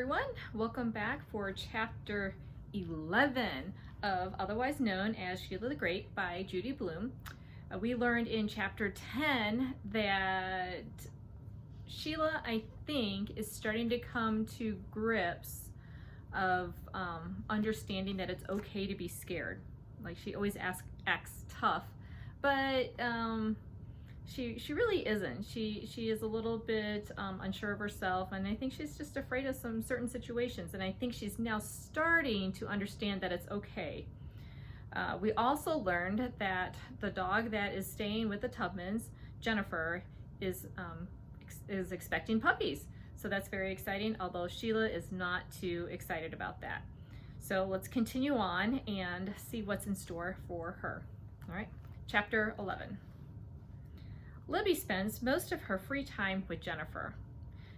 everyone. Welcome back for chapter 11 of Otherwise Known as Sheila the Great by Judy Blume. We learned in chapter 10 that Sheila, I think, is starting to come to grips of understanding that it's okay to be scared. Like, she always acts tough, but she really isn't. She is a little bit unsure of herself, and I think she's just afraid of some certain situations, and I think she's now starting to understand that it's okay. We also learned that the dog that is staying with the Tubmans, Jennifer, is expecting puppies. So that's very exciting, although Sheila is not too excited about that. So let's continue on and see what's in store for her. All right, chapter 11. Libby spends most of her free time with Jennifer.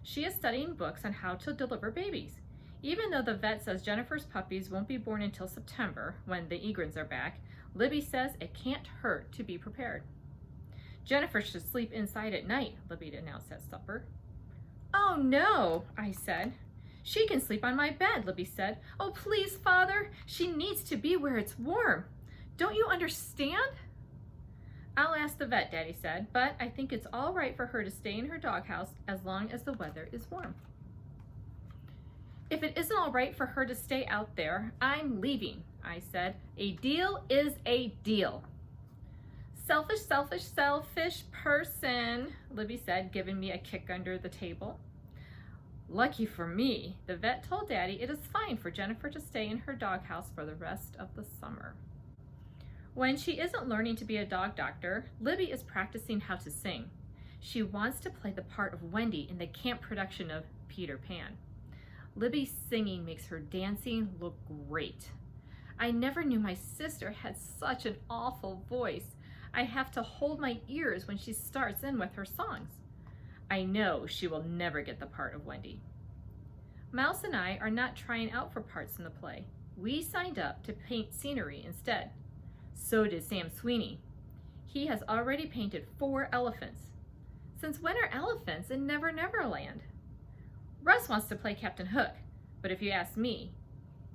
She is studying books on how to deliver babies. Even though the vet says Jennifer's puppies won't be born until September, when the Egrins are back, Libby says it can't hurt to be prepared. Jennifer should sleep inside at night, Libby announced at supper. Oh no, I said. She can sleep on my bed, Libby said. Oh please, Father, she needs to be where it's warm. Don't you understand? I'll ask the vet, Daddy said, but I think it's all right for her to stay in her doghouse as long as the weather is warm. If it isn't all right for her to stay out there, I'm leaving, I said. A deal is a deal. Selfish, selfish, selfish person, Libby said, giving me a kick under the table. Lucky for me, the vet told Daddy it is fine for Jennifer to stay in her doghouse for the rest of the summer. When she isn't learning to be a dog doctor, Libby is practicing how to sing. She wants to play the part of Wendy in the camp production of Peter Pan. Libby's singing makes her dancing look great. I never knew my sister had such an awful voice. I have to hold my ears when she starts in with her songs. I know she will never get the part of Wendy. Mouse and I are not trying out for parts in the play. We signed up to paint scenery instead. So did Sam Sweeney. He has already painted 4 elephants. Since when are elephants in Never Never Land? Russ wants to play Captain Hook, but if you ask me,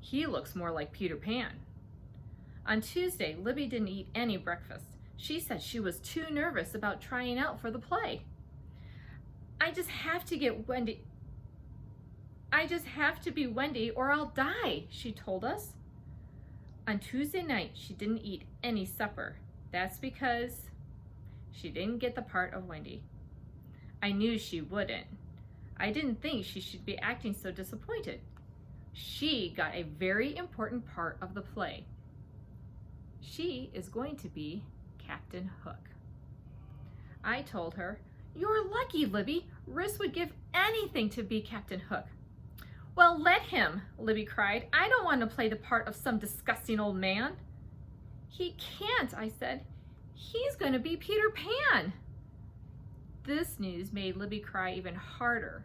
he looks more like Peter Pan. On Tuesday, Libby didn't eat any breakfast. She said she was too nervous about trying out for the play. I just have to be Wendy or I'll die, she told us. On Tuesday night, she didn't eat any supper. That's because she didn't get the part of Wendy. I knew she wouldn't. I didn't think she should be acting so disappointed. She got a very important part of the play. She is going to be Captain Hook. I told her, "You're lucky, Libby. Riss would give anything to be Captain Hook." Well, let him, Libby cried. I don't want to play the part of some disgusting old man. He can't, I said. He's going to be Peter Pan. This news made Libby cry even harder.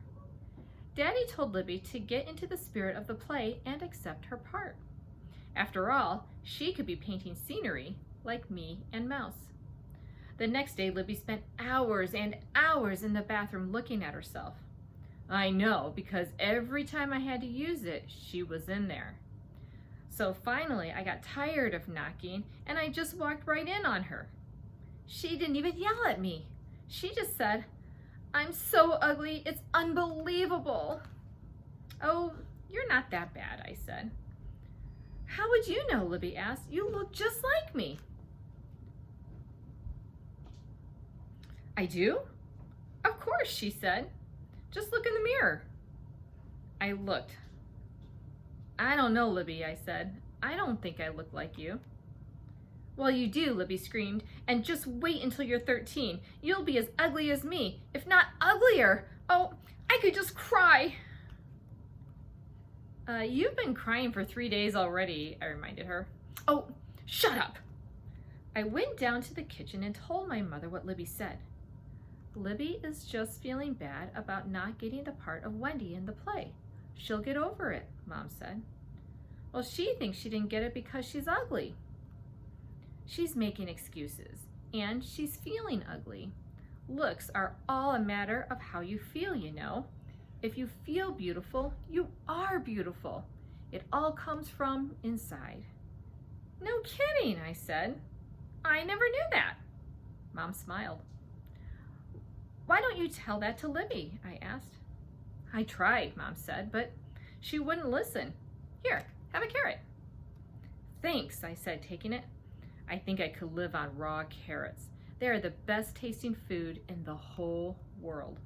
Daddy told Libby to get into the spirit of the play and accept her part. After all, she could be painting scenery like me and Mouse. The next day, Libby spent hours and hours in the bathroom looking at herself. I know, because every time I had to use it, she was in there. So finally, I got tired of knocking, and I just walked right in on her. She didn't even yell at me. She just said, "I'm so ugly, it's unbelievable." "Oh, you're not that bad," I said. "How would you know?" Libby asked. "You look just like me." "I do?" "Of course," she said. "Just look in the mirror." I looked. "I don't know, Libby," I said. "I don't think I look like you." "Well, you do," Libby screamed. "And just wait until you're 13. You'll be as ugly as me, if not uglier. Oh, I could just cry." You've been crying for 3 days already," I reminded her. "Oh, shut up." I went down to the kitchen and told my mother what Libby said. Libby is just feeling bad about not getting the part of Wendy in the play. She'll get over it, Mom said. Well, she thinks she didn't get it because she's ugly. She's making excuses, and she's feeling ugly. Looks are all a matter of how you feel, you know. If you feel beautiful, you are beautiful. It all comes from inside. No kidding, I said. I never knew that. Mom smiled. Why don't you tell that to Libby? I asked. I tried, Mom said, but she wouldn't listen. Here, have a carrot. Thanks, I said, taking it. I think I could live on raw carrots. They are the best tasting food in the whole world.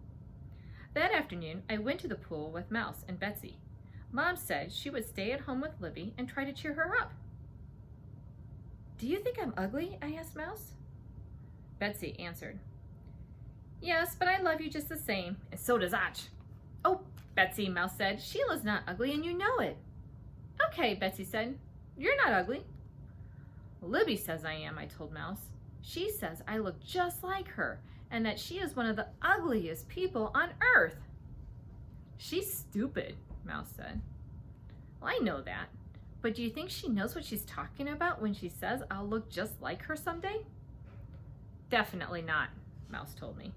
That afternoon, I went to the pool with Mouse and Betsy. Mom said she would stay at home with Libby and try to cheer her up. Do you think I'm ugly? I asked Mouse. Betsy answered. Yes, but I love you just the same, and so does Ach. Oh, Betsy, Mouse said, Sheila's not ugly and you know it. Okay, Betsy said, you're not ugly. Libby says I am, I told Mouse. She says I look just like her and that she is one of the ugliest people on earth. She's stupid, Mouse said. Well, I know that, but do you think she knows what she's talking about when she says I'll look just like her someday? Definitely not, Mouse told me.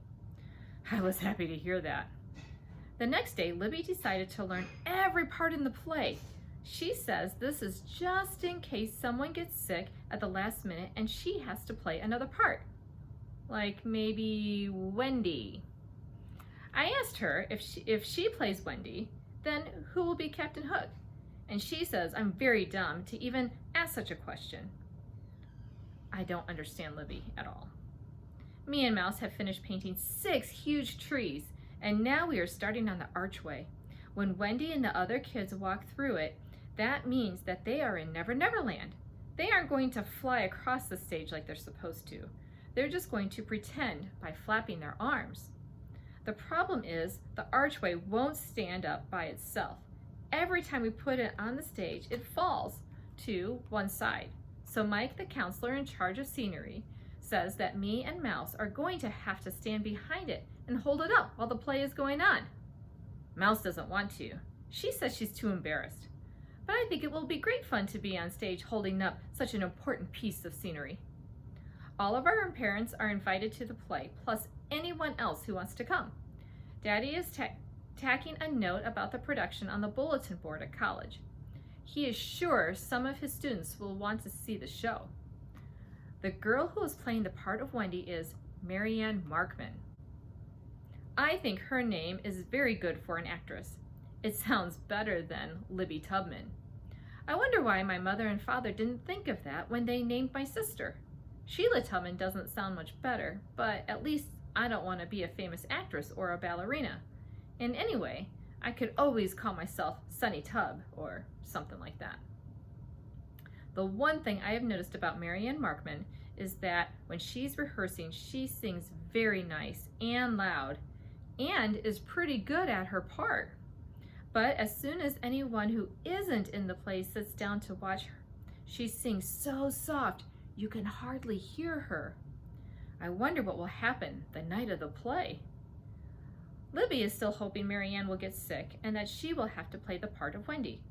I was happy to hear that. The next day, Libby decided to learn every part in the play. She says this is just in case someone gets sick at the last minute and she has to play another part. Like maybe Wendy. I asked her if she plays Wendy, then who will be Captain Hook? And she says I'm very dumb to even ask such a question. I don't understand Libby at all. Me and Mouse have finished painting 6 huge trees, and now we are starting on the archway. When Wendy and the other kids walk through it, that means that they are in Never Never Land. They aren't going to fly across the stage like they're supposed to. They're just going to pretend by flapping their arms. The problem is the archway won't stand up by itself. Every time we put it on the stage, it falls to one side. So Mike, the counselor in charge of scenery, says that me and Mouse are going to have to stand behind it and hold it up while the play is going on. Mouse doesn't want to. She says she's too embarrassed. But I think it will be great fun to be on stage holding up such an important piece of scenery. All of our parents are invited to the play, plus anyone else who wants to come. Daddy is tacking a note about the production on the bulletin board at college. He is sure some of his students will want to see the show. The girl who is playing the part of Wendy is Marianne Markman. I think her name is very good for an actress. It sounds better than Libby Tubman. I wonder why my mother and father didn't think of that when they named my sister. Sheila Tubman doesn't sound much better, but at least I don't want to be a famous actress or a ballerina. And anyway, I could always call myself Sunny Tub or something like that. The one thing I have noticed about Marianne Markman is that when she's rehearsing, she sings very nice and loud and is pretty good at her part. But as soon as anyone who isn't in the play sits down to watch her, she sings so soft you can hardly hear her. I wonder what will happen the night of the play. Libby is still hoping Marianne will get sick and that she will have to play the part of Wendy.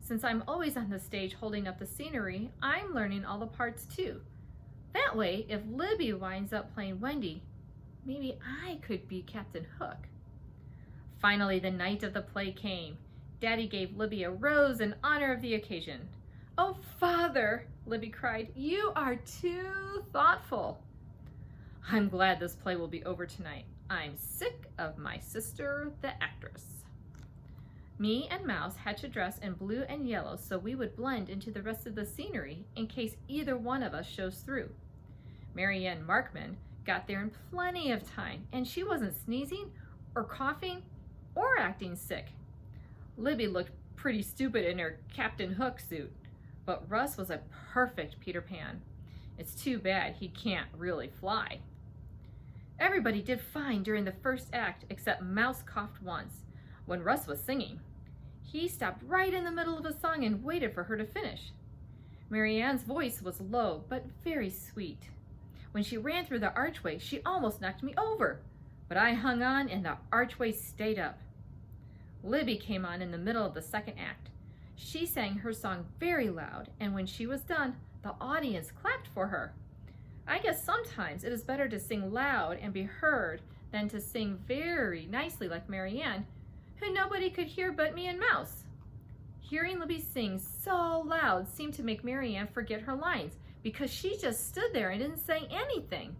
Since I'm always on the stage holding up the scenery, I'm learning all the parts too. That way, if Libby winds up playing Wendy, maybe I could be Captain Hook. Finally, the night of the play came. Daddy gave Libby a rose in honor of the occasion. "Oh, Father," Libby cried, "you are too thoughtful." I'm glad this play will be over tonight. I'm sick of my sister, the actress. Me and Mouse had to dress in blue and yellow so we would blend into the rest of the scenery in case either one of us shows through. Marianne Markman got there in plenty of time, and she wasn't sneezing or coughing or acting sick. Libby looked pretty stupid in her Captain Hook suit, but Russ was a perfect Peter Pan. It's too bad he can't really fly. Everybody did fine during the first act except Mouse coughed once when Russ was singing. He stopped right in the middle of a song and waited for her to finish. Marianne's voice was low but very sweet. When she ran through the archway, she almost knocked me over, but I hung on and the archway stayed up. Libby came on in the middle of the second act. She sang her song very loud, and when she was done, the audience clapped for her. I guess sometimes it is better to sing loud and be heard than to sing very nicely like Marianne, who nobody could hear but me and Mouse. Hearing Libby sing so loud seemed to make Mary Ann forget her lines because she just stood there and didn't say anything.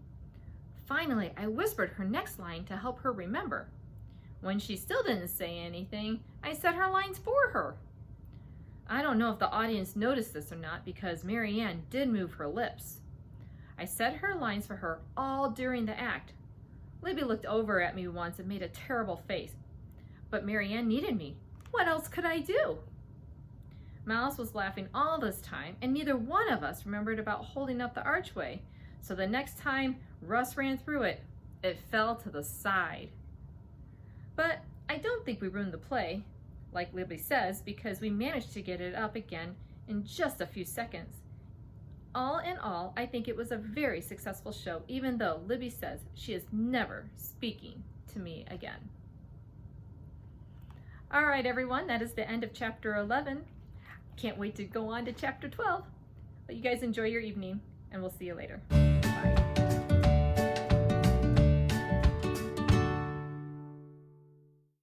Finally, I whispered her next line to help her remember. When she still didn't say anything, I said her lines for her. I don't know if the audience noticed this or not because Mary Ann did move her lips. I said her lines for her all during the act. Libby looked over at me once and made a terrible face. But Mary Ann needed me. What else could I do? Mouse was laughing all this time, and neither one of us remembered about holding up the archway. So the next time Russ ran through it, it fell to the side. But I don't think we ruined the play, like Libby says, because we managed to get it up again in just a few seconds. All in all, I think it was a very successful show, even though Libby says she is never speaking to me again. All right, everyone, that is the end of chapter 11. Can't wait to go on to chapter 12. But you guys enjoy your evening, and we'll see you later. Bye.